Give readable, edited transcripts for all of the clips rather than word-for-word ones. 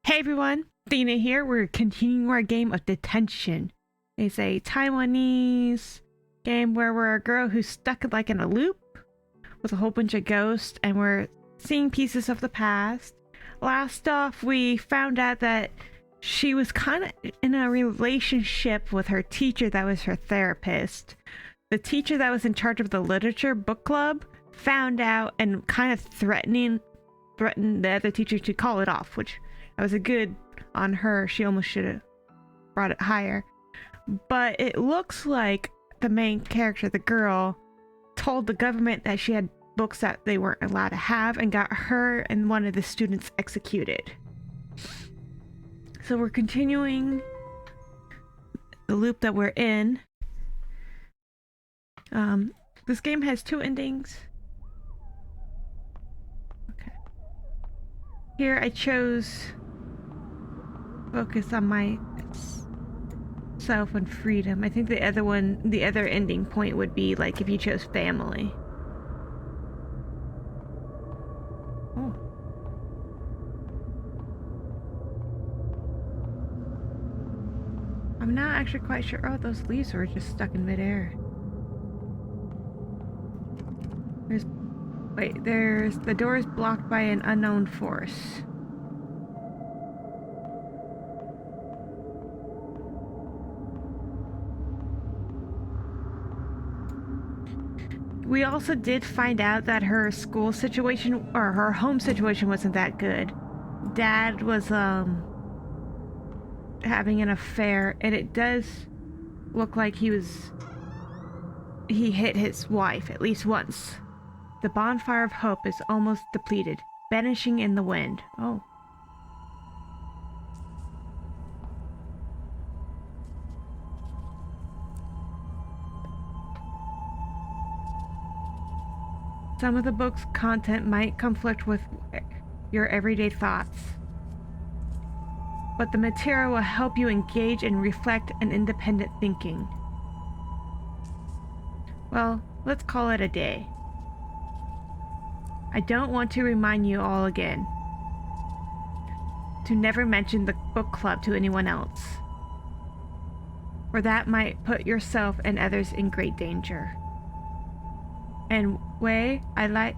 Hey everyone, Dina here. We're continuing our game of Detention. It's a Taiwanese game where we're a girl who's stuck like in a loop with a whole bunch of ghosts, and we're seeing pieces of the past. Last off, we found out that she was kind of in a relationship with her teacher that was her therapist. The teacher that was in charge of the literature book club found out and kind of threatened the other teacher to call it off, which that was a good on her. She almost should have brought it higher. But it looks like the main character, the girl, told the government that she had books that they weren't allowed to have and got her and one of the students executed. So we're continuing the loop that we're in. This game has two endings. Okay. Here I chose focus on myself and freedom. I think the other ending point would be like if you chose family. Oh. I'm not actually quite sure. Oh, those leaves were just stuck in midair. The door is blocked by an unknown force. We also did find out that her school situation, or her home situation, wasn't that good. Dad was having an affair, and it does look like he hit his wife at least once. The bonfire of hope is almost depleted, vanishing in the wind. Oh. Some of the book's content might conflict with your everyday thoughts, but the material will help you engage and reflect an independent thinking. Well, let's call it a day. I don't want to remind you all again to never mention the book club to anyone else, or that might put yourself and others in great danger. And Wei, I'd like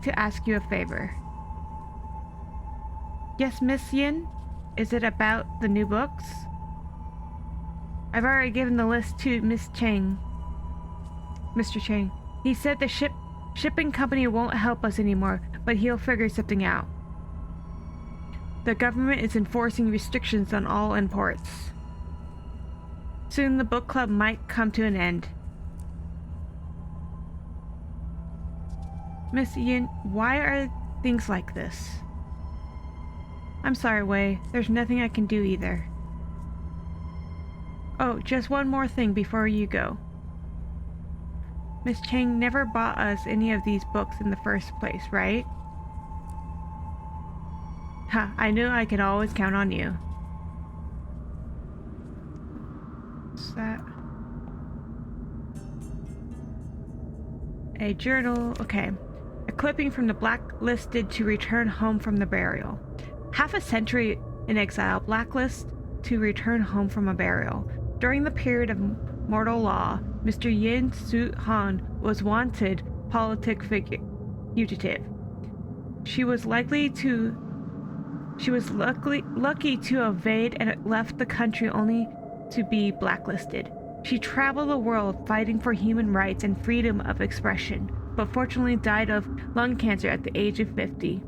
to ask you a favor. Yes, Miss Yin? Is it about the new books? I've already given the list to Mr. Chang. He said the shipping company won't help us anymore, but he'll figure something out. The government is enforcing restrictions on all imports. Soon the book club might come to an end. Miss Yin, why are things like this? I'm sorry, Wei. There's nothing I can do either. Oh, just one more thing before you go. Miss Chang never bought us any of these books in the first place, right? Ha, I knew I could always count on you. What's that? A journal, okay. A clipping from the blacklisted to return home from the burial. Half a century in exile, blacklist to return home from a burial. During the period of mortal law, Mr. Yin Su Han was wanted fugitive. She was lucky to evade and left the country only to be blacklisted. She traveled the world fighting for human rights and freedom of expression, but fortunately died of lung cancer at the age of 50.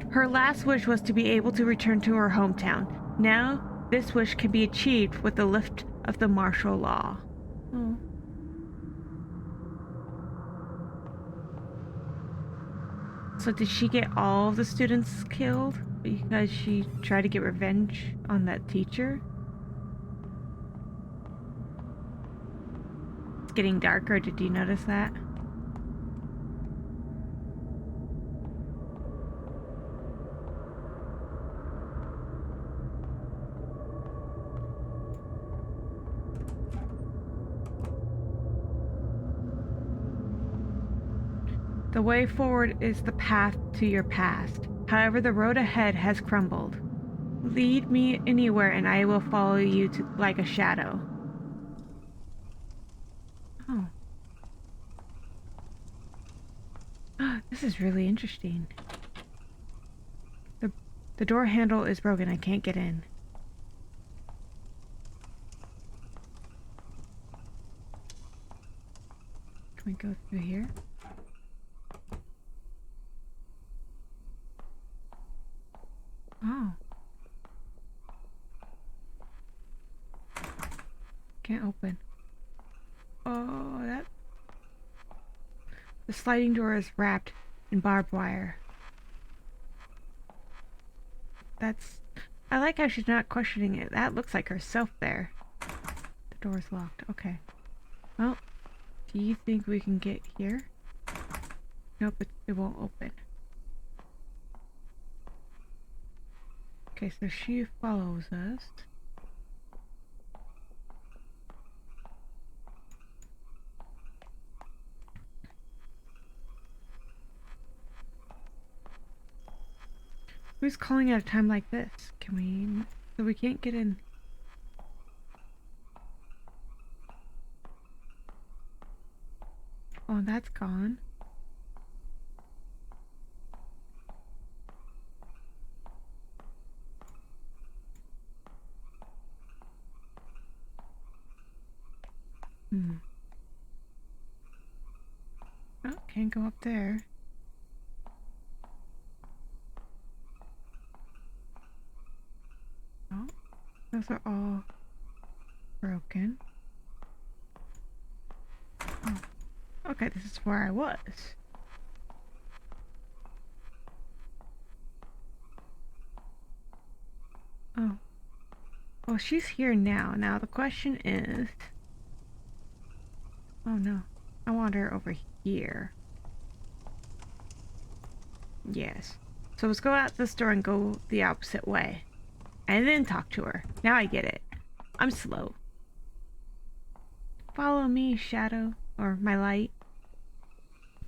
Her last wish was to be able to return to her hometown. Now, this wish can be achieved with the lift of the martial law. Oh. So did she get all of the students killed because she tried to get revenge on that teacher? It's getting darker, did you notice that? The way forward is the path to your past. However, the road ahead has crumbled. Lead me anywhere and I will follow you like a shadow. Oh. This is really interesting. The door handle is broken. I can't get in. Can we go through here? Oh. Can't open. Oh, that... The sliding door is wrapped in barbed wire. That's... I like how she's not questioning it. That looks like herself there. The door's locked. Okay. Well, do you think we can get here? Nope, it won't open. Okay, so she follows us. Who's calling at a time like this? Can we... So we can't get in. Oh, that's gone. Oh, can't go up there. Oh, those are all broken. Oh. Okay, this is where I was. Oh. Well, she's here now. Now the question is... Oh no. I want her over here. Yes. So let's go out this door and go the opposite way. And then talk to her. Now I get it. I'm slow. Follow me, shadow. Or my light.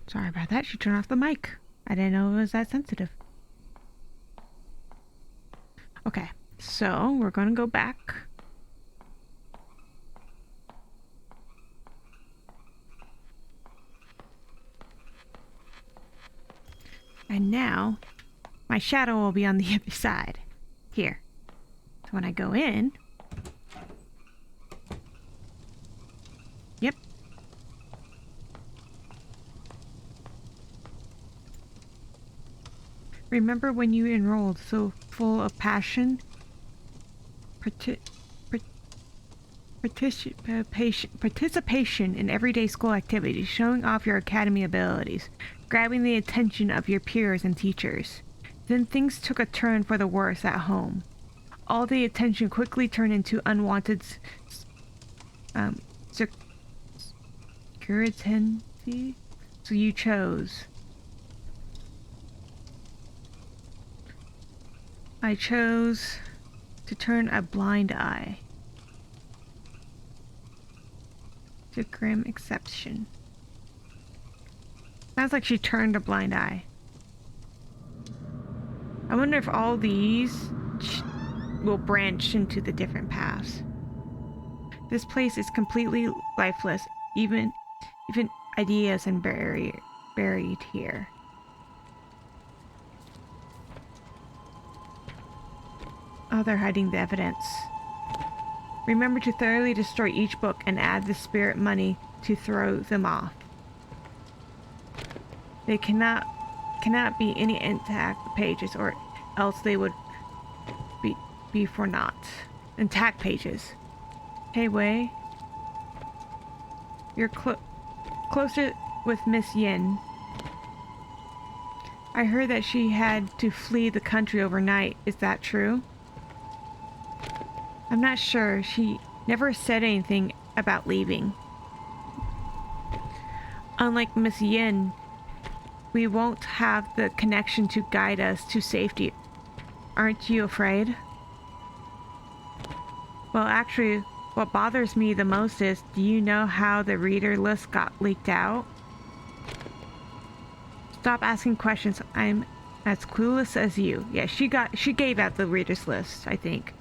Sorry about that. She turned off the mic. I didn't know it was that sensitive. Okay. So we're gonna go back. And now my shadow will be on the other side. Here. So when I go in... Yep. Remember when you enrolled so full of passion? Participation in everyday school activities, showing off your academy abilities, grabbing the attention of your peers and teachers. Then things took a turn for the worse at home. All the attention quickly turned into unwanted security. So you chose. I chose to turn a blind eye. To grim exception. Sounds like she turned a blind eye. I wonder if all these will branch into the different paths. This place is completely lifeless, even ideas and buried here. Oh, they're hiding the evidence. Remember to thoroughly destroy each book and add the spirit money to throw them off. They cannot be any intact pages, or else they would be for naught. Intact pages. Hey, Wei. You're closer with Miss Yin. I heard that she had to flee the country overnight. Is that true? I'm not sure. She never said anything about leaving. Unlike Miss Yin, we won't have the connection to guide us to safety. Aren't you afraid? Well, actually, what bothers me the most is, do you know how the reader list got leaked out? Stop asking questions. I'm As clueless as you. Yeah, she gave out the reader's list, I think.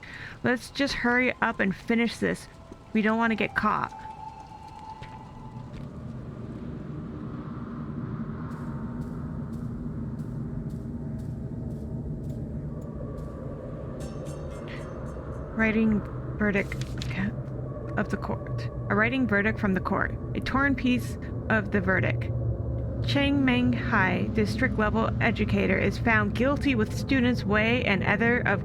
Let's just hurry up and finish this. We don't want to get caught. Writing verdict of the court. A writing verdict from the court. A torn piece of the verdict. Chiang Meng High district level educator is found guilty with students Wei and other of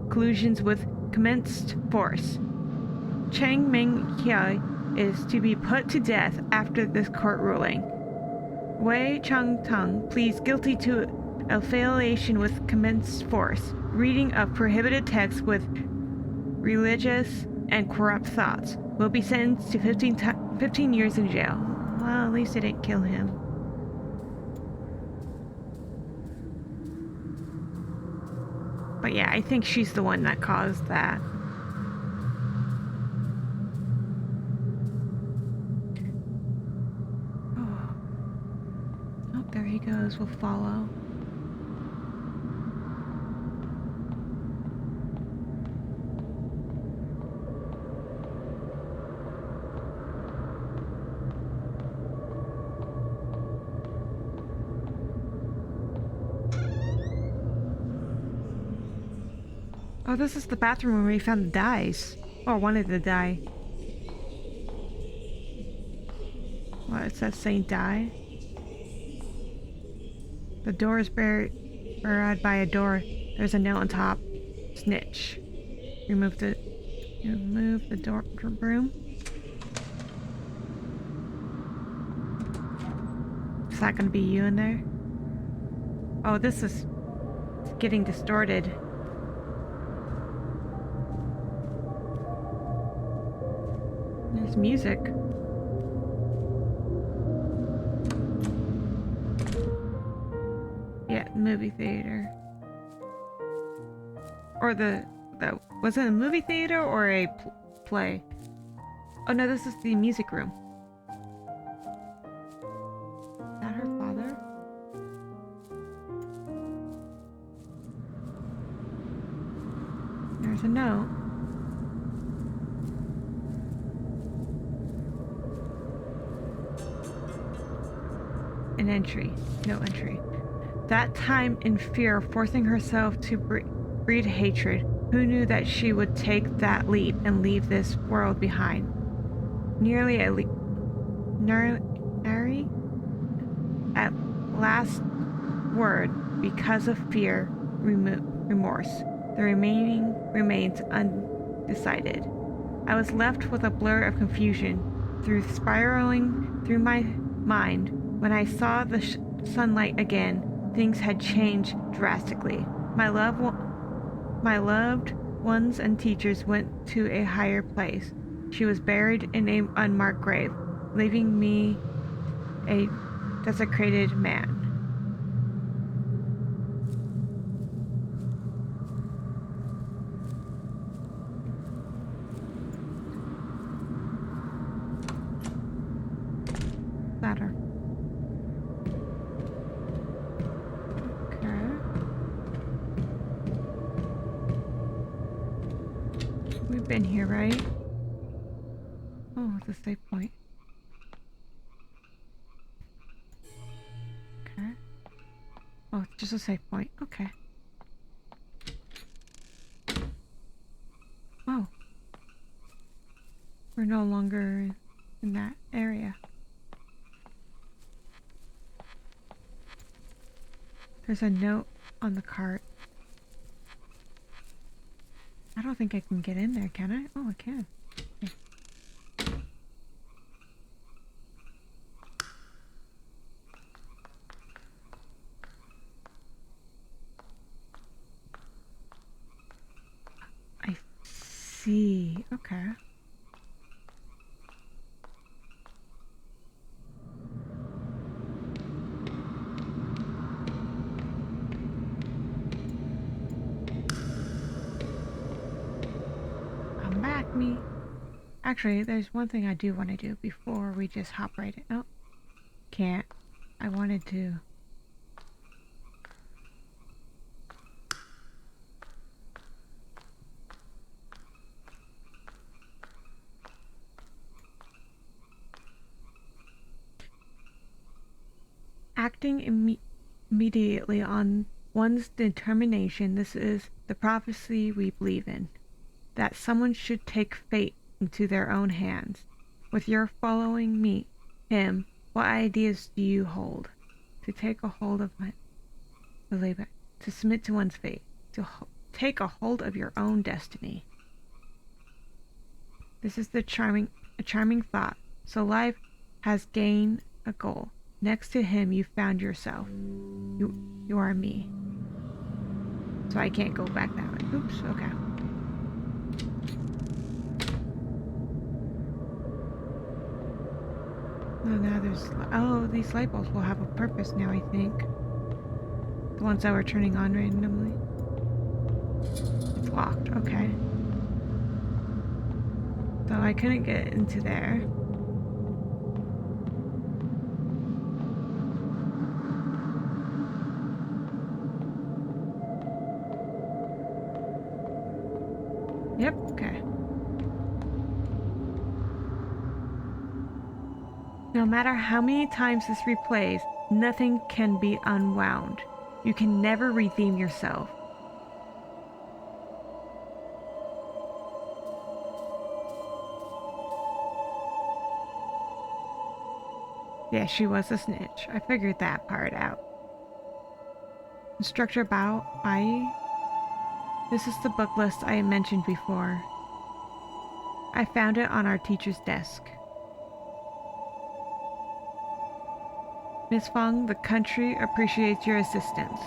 collusions with commenced force. Chiang Meng High is to be put to death after this court ruling. Wei Chang Tung pleads guilty to affiliation with commenced force, reading of prohibited texts with religious and corrupt thoughts, will be sentenced to 15 years in jail. Well, at least they didn't kill him. But yeah, I think she's the one that caused that. Oh, there he goes. We'll follow. Oh, this is the bathroom where we found the dyes. Or one of the dye. What, it says Saint Dye? The door is buried by a door. There's a nail on top. Snitch. Remove the door broom. Is that gonna be you in there? Oh, this is getting distorted. There's music. Yeah, movie theater. Or was it a movie theater or a play? Oh no, this is the music room. Is that her father? There's a note. An entry. No entry. That time in fear, forcing herself to breed hatred. Who knew that she would take that leap and leave this world behind? Nearly at last word, because of fear, remorse. The remaining remains undecided. I was left with a blur of confusion spiraling through my mind. When I saw the sunlight again, things had changed drastically. My loved ones and teachers went to a higher place. She was buried in an unmarked grave, leaving me a desecrated man. Ladder. We've been here, right? Oh, it's a save point. Okay. Oh, it's just a save point. Okay. Oh. We're no longer in that area. There's a note on the cart. I don't think I can get in there, can I? Oh, I can. Okay. I see. Okay. Me. Actually, there's one thing I do want to do before we just hop right in. Oh, can't. I wanted to. acting immediately on one's determination. This is the prophecy we believe in, that someone should take fate into their own hands. With your following him, what ideas do you hold? To take a hold of to submit to one's fate, to take a hold of your own destiny. This is a charming thought. So life has gained a goal. Next to him, you found yourself. You are me. So I can't go back that way. Oops, okay. Oh, now there's... these light bulbs will have a purpose now, I think. The ones that were turning on randomly. It's locked, okay. So I couldn't get into there. Yep, okay. No matter how many times this replays, nothing can be unwound. You can never redeem yourself. Yeah, she was a snitch. I figured that part out. Instructor Bai. This is the book list I mentioned before. I found it on our teacher's desk. Miss Fong, the country appreciates your assistance.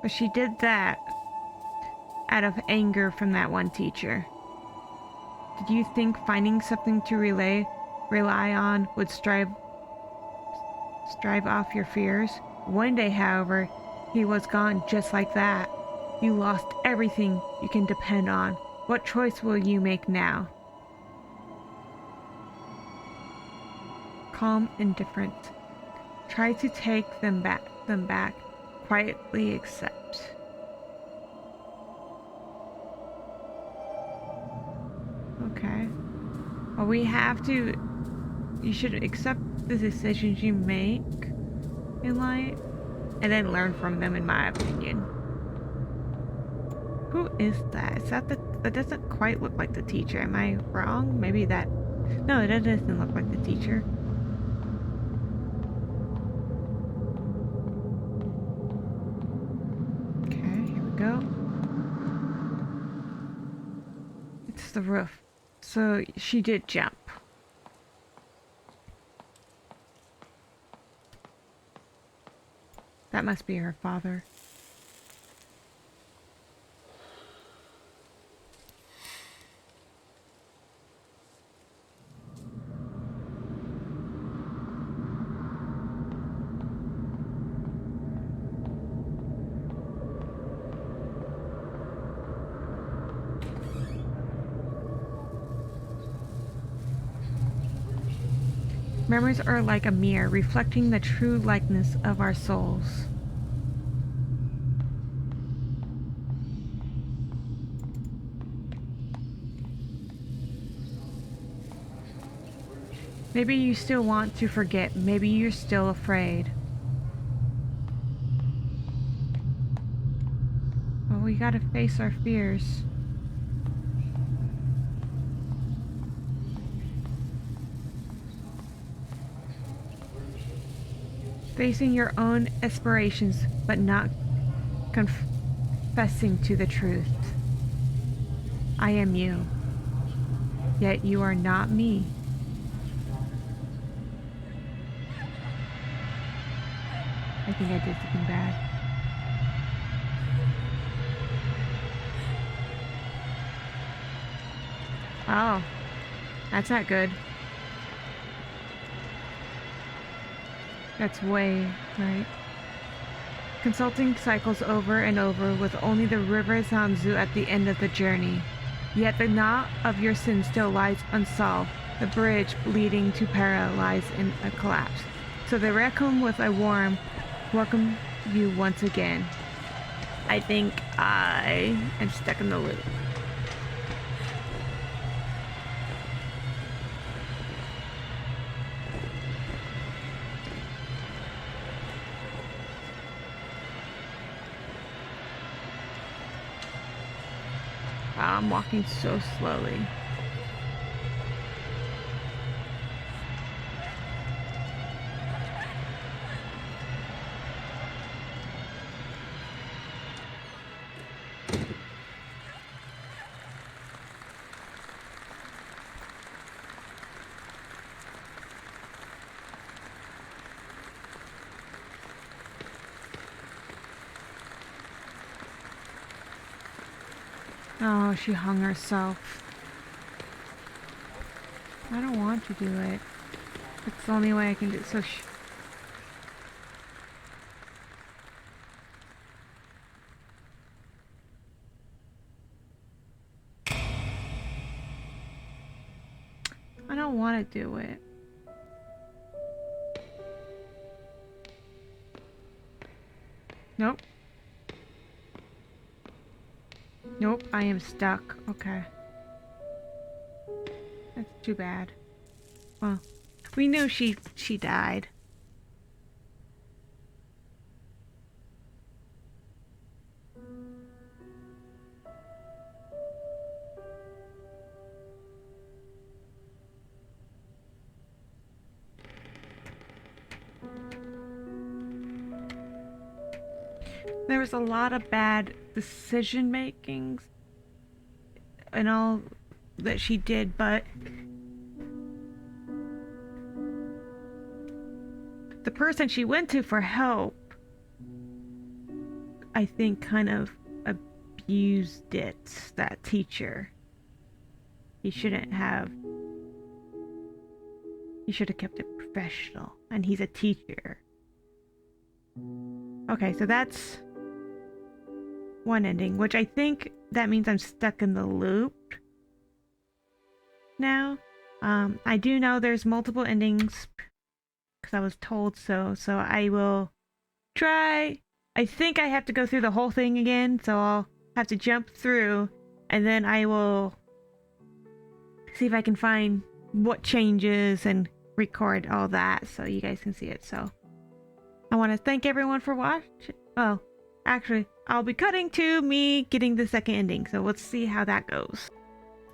But she did that out of anger from that one teacher. Did you think finding something to rely on would strive off your fears? One day, however, he was gone just like that. You lost everything you can depend on. What choice will you make now? Calm indifference. Try to take them back. Quietly accept. Okay. Well, we have to... You should accept the decisions you make in life and then learn from them, in my opinion. Who is that? Is that that doesn't quite look like the teacher. Am I wrong? Maybe that... No, that doesn't look like the teacher. Okay, here we go. It's the roof. So she did jump. That must be her father. Memories are like a mirror, reflecting the true likeness of our souls. Maybe you still want to forget. Maybe you're still afraid. Well, we gotta face our fears. Facing your own aspirations, but not confessing to the truth. I am you, yet you are not me. I think I did something bad. Oh, that's not good. That's way right. Consulting cycles over and over with only the river Zanzu at the end of the journey. Yet the knot of your sin still lies unsolved. The bridge leading to Para lies in a collapse. So the raccoon with a worm welcome you once again. I think I am stuck in the loop. Wow, I'm walking so slowly. Oh, she hung herself. I don't want to do it. It's the only way I can do it. So I don't want to do it. Nope. Nope, I am stuck. Okay. That's too bad. Well, we knew she died. There was a lot of bad decision makings and all that she did, but the person she went to for help, I think, kind of abused it, that teacher. He should have kept it professional, and he's a teacher. Okay, so that's one ending, which I think that means I'm stuck in the loop now. I do know there's multiple endings because I was told so I will try. I think I have to go through the whole thing again, so I'll have to jump through and then I will see if I can find what changes and record all that so you guys can see it. So I want to thank everyone for watching. Well, actually, I'll be cutting to me getting the second ending, so let's see how that goes.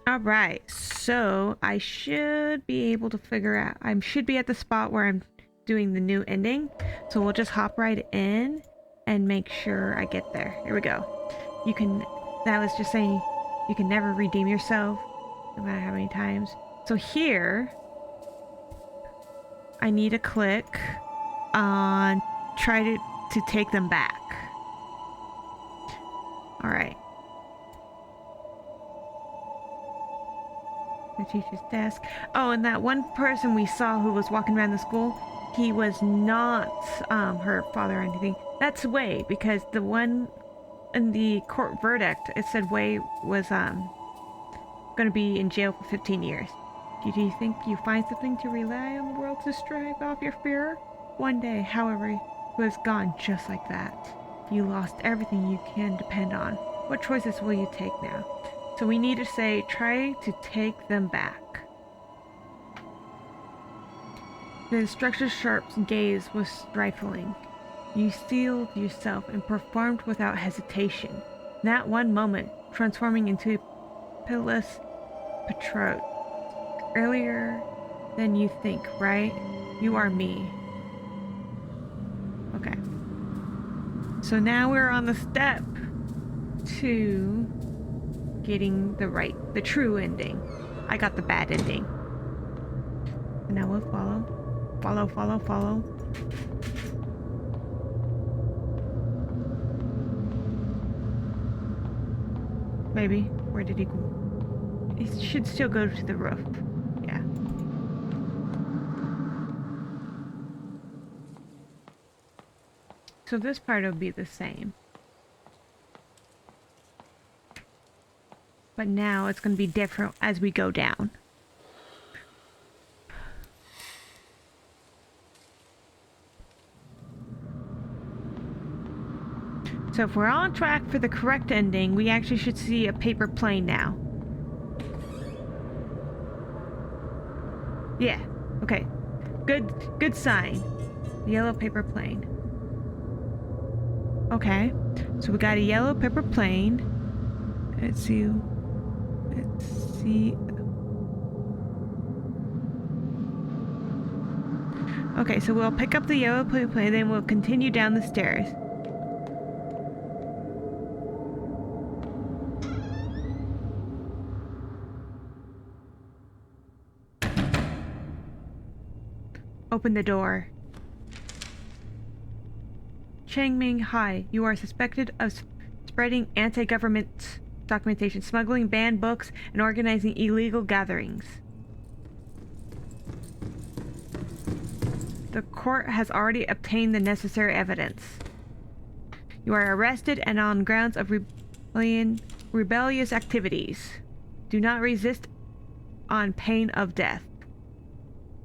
Alright, so I should be able to figure out, I should be at the spot where I'm doing the new ending, so we'll just hop right in and make sure I get there. Here we go. That was just saying, you can never redeem yourself, no matter how many times. So here, I need to click on try to take them back. Alright. The teacher's desk. Oh, and that one person we saw who was walking around the school, he was not her father or anything. That's Wei, because the one in the court verdict, it said Wei was going to be in jail for 15 years. Do you think you find something to rely on the world to strive off your fear? One day, however, he was gone just like that. You lost everything you can depend on. What choices will you take now? So we need to say, try to take them back. The instructor's sharp gaze was stifling. You steeled yourself and performed without hesitation. That one moment, transforming into a pitiless patriot. Earlier than you think, right? You are me. Okay. So now we're on the step to getting the true ending. I got the bad ending. And now we'll follow. Maybe. Where did he go? He should still go to the roof. Yeah. So this part will be the same. But now it's going to be different as we go down. So if we're on track for the correct ending, we actually should see a paper plane now. Yeah, okay. Good sign. Yellow paper plane. Okay, so we got a yellow paper plane. Let's see. Let's see. Okay, so we'll pick up the yellow plane, then we'll continue down the stairs. Open the door. Changming, hi. You are suspected of spreading anti-government documentation, smuggling banned books, and organizing illegal gatherings. The court has already obtained the necessary evidence. You are arrested and on grounds of rebellious activities. Do not resist on pain of death.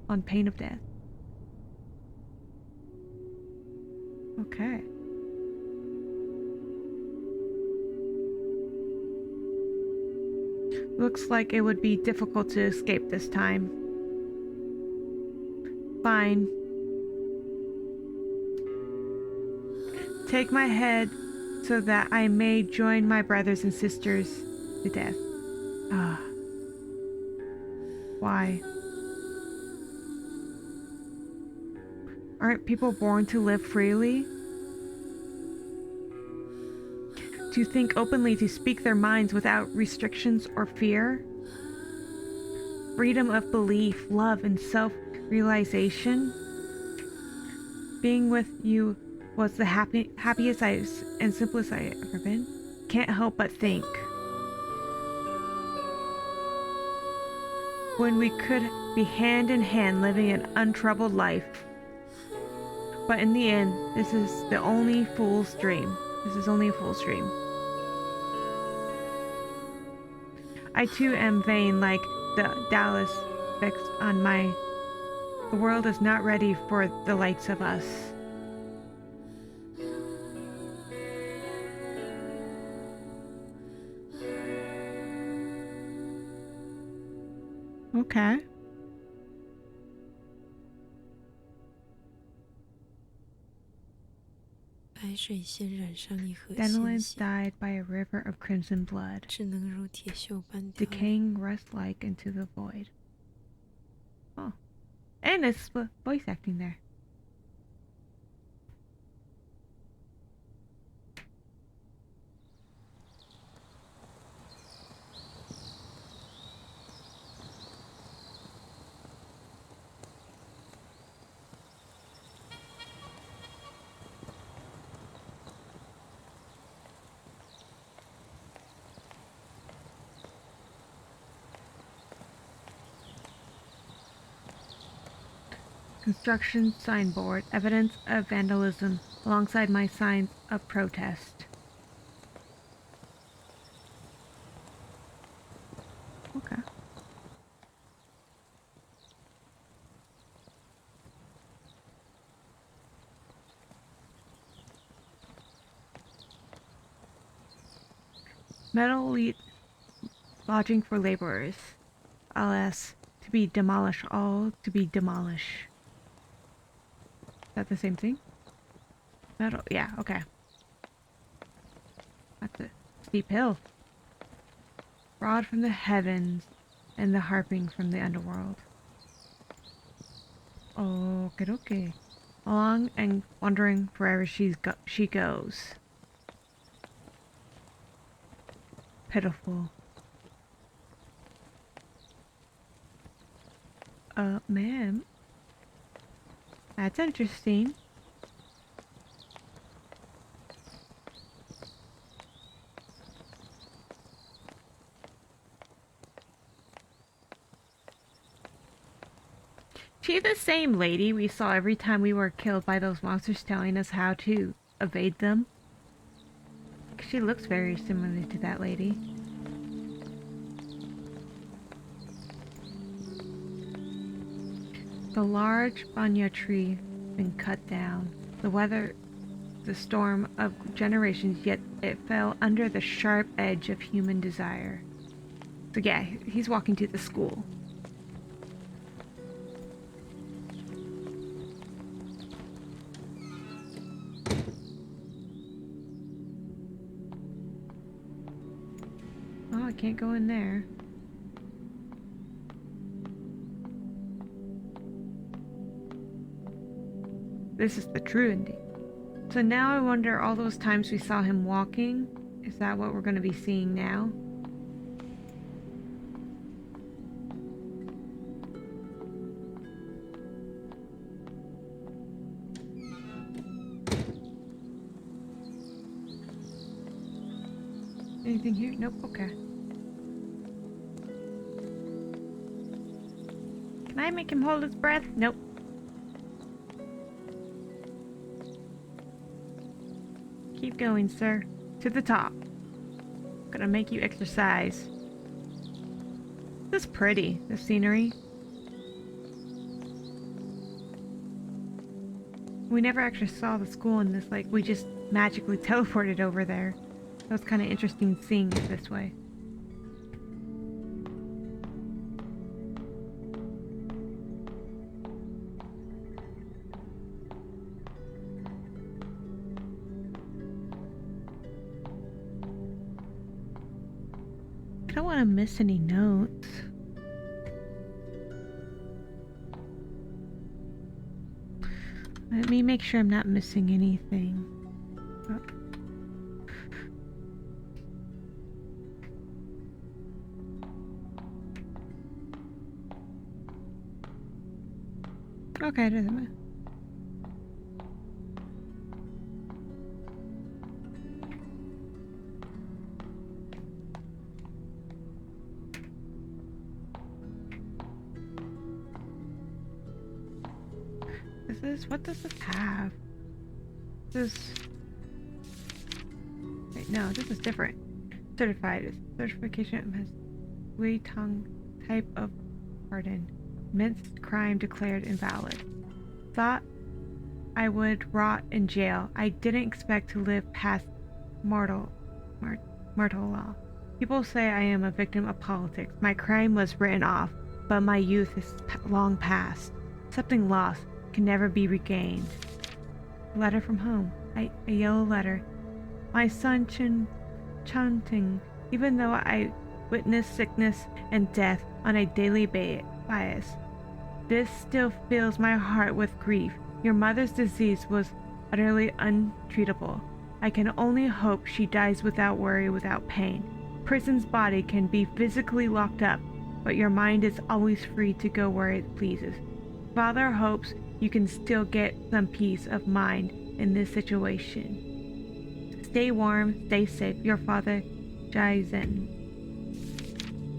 On pain of death. Okay. Looks like it would be difficult to escape this time. Fine. Take my head so that I may join my brothers and sisters to death. Ah. Why? Aren't people born to live freely? To think openly, to speak their minds without restrictions or fear? Freedom of belief, love, and self-realization? Being with you was the happiest and simplest I've ever been. Can't help but think. When we could be hand in hand living an untroubled life. But in the end, this is the only fool's dream. This is only a fool's dream. I too am vain like the Dallas fixed on my... The world is not ready for the likes of us. Okay. Dandelions died by a river of crimson blood, decaying rust-like into the void. Oh. And it's voice acting there. Construction signboard, evidence of vandalism, alongside my signs of protest. Okay. Metal lodging for laborers. Alas, to be demolished, all to be demolished. Is that the same thing? Metal, yeah, okay. That's a steep hill. Rod from the heavens and the harping from the underworld. Okay. Along and wandering wherever she goes. Pitiful. Ma'am. That's interesting. She's the same lady we saw every time we were killed by those monsters telling us how to evade them. She looks very similar to that lady. The large banya tree been cut down. The storm of generations, yet it fell under the sharp edge of human desire. So yeah, he's walking to the school. Oh, I can't go in there. This is the true ending. So now I wonder, all those times we saw him walking, is that what we're going to be seeing now? Anything here? Nope, okay. Can I make him hold his breath? Nope. Keep going, sir. To the top. Gonna make you exercise. This is pretty, the scenery. We never actually saw the school in this, like, we just magically teleported over there. That was kind of interesting seeing it this way. I don't want to miss any notes. Let me make sure I'm not missing anything. Oh. Okay, it doesn't matter. What does this have? This is... Wait, no, this is different. Certified. It's certification has Wei Tong type of pardon. Immense crime declared invalid. Thought I would rot in jail. I didn't expect to live past mortal law. People say I am a victim of politics. My crime was written off, but my youth is long past. Something lost can never be regained. A letter from home. A yellow letter. My son chanting, even though I witness sickness and death on a daily basis. This still fills my heart with grief. Your mother's disease was utterly untreatable. I can only hope she dies without worry, without pain. Prison's body can be physically locked up, but your mind is always free to go where it pleases. Father hopes you can still get some peace of mind in this situation. Stay warm, stay safe. Your father, Jai Zen.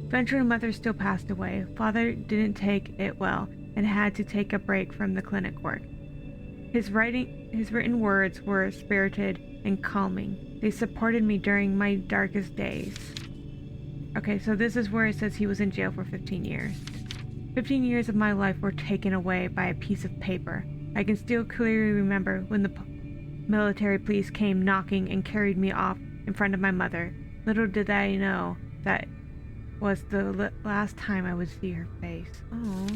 Eventually, mother still passed away. Father didn't take it well and had to take a break from the clinic work. His written words were spirited and calming. They supported me during my darkest days. Okay, so this is where it says he was in jail for 15 years. 15 years of my life were taken away by a piece of paper. I can still clearly remember when the military police came knocking and carried me off in front of my mother. Little did I know that was the last time I would see her face. Oh,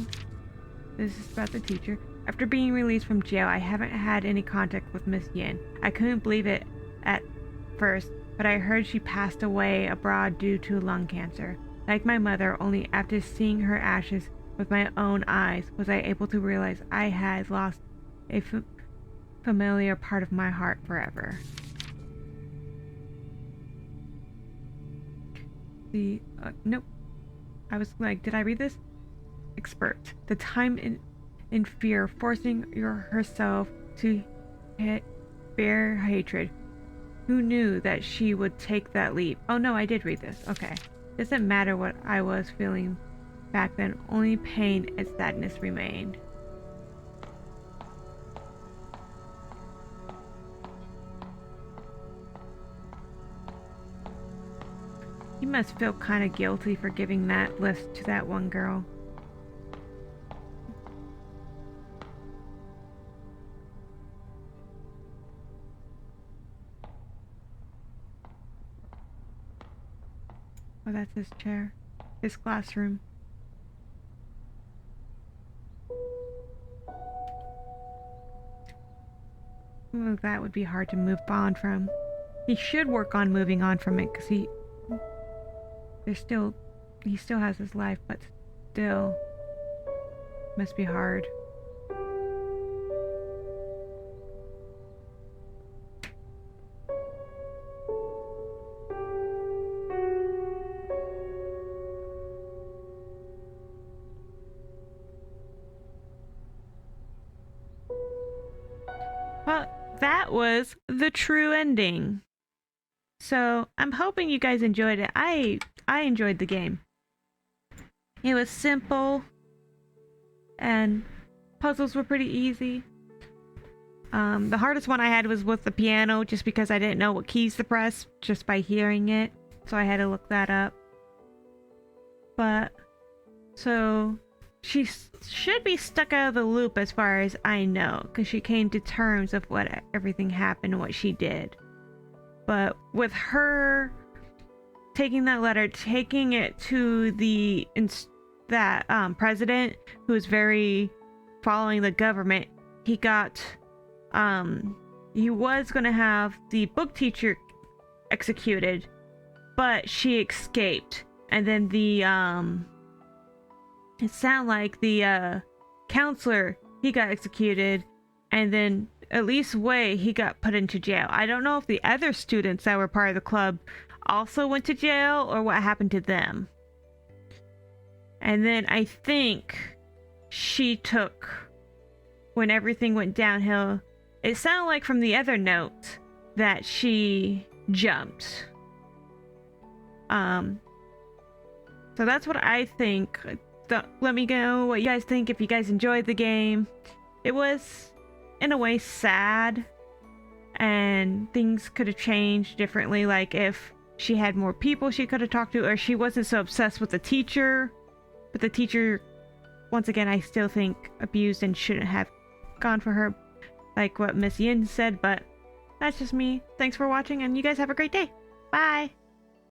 this is about the teacher. After being released from jail, I haven't had any contact with Miss Yin. I couldn't believe it at first, but I heard she passed away abroad due to lung cancer. Like my mother, only after seeing her ashes with my own eyes was I able to realize I had lost a familiar part of my heart forever. Nope. I was like, did I read this? Expert. The time in fear, forcing herself to bear hatred. Who knew that she would take that leap? Oh no, I did read this. Okay. Doesn't matter what I was feeling back then, only pain and sadness remained. You must feel kind of guilty for giving that list to that one girl. Oh, that's his chair. His classroom. Ooh, that would be hard to move on from. He should work on moving on from it, because he... he still has his life, but still must be hard. Well, that was the true ending. So I'm hoping you guys enjoyed it. I enjoyed the game. It was simple, and puzzles were pretty easy. The hardest one I had was with the piano, just because I didn't know what keys to press just by hearing it, so I had to look that up. But so she should be stuck out of the loop as far as I know, because she came to terms of what everything happened and what she did. But with her taking that letter, taking it to the president, who was very following the government, he got he was gonna have the book teacher executed, but she escaped, and then the it sounded like the counselor, he got executed, and then at least Wei, he got put into jail. I don't know if the other students that were part of the club also went to jail or what happened to them. And then I think she took, when everything went downhill, it sounded like from the other note that she jumped. So that's what I think. Let me know what you guys think, if you guys enjoyed the game. It was, in a way, sad, and things could have changed differently, like if she had more people she could have talked to, or she wasn't so obsessed with the teacher. But the teacher, once again, I still think abused and shouldn't have gone for her, like what Miss Yin said, but that's just me. Thanks for watching, and you guys have a great day. Bye!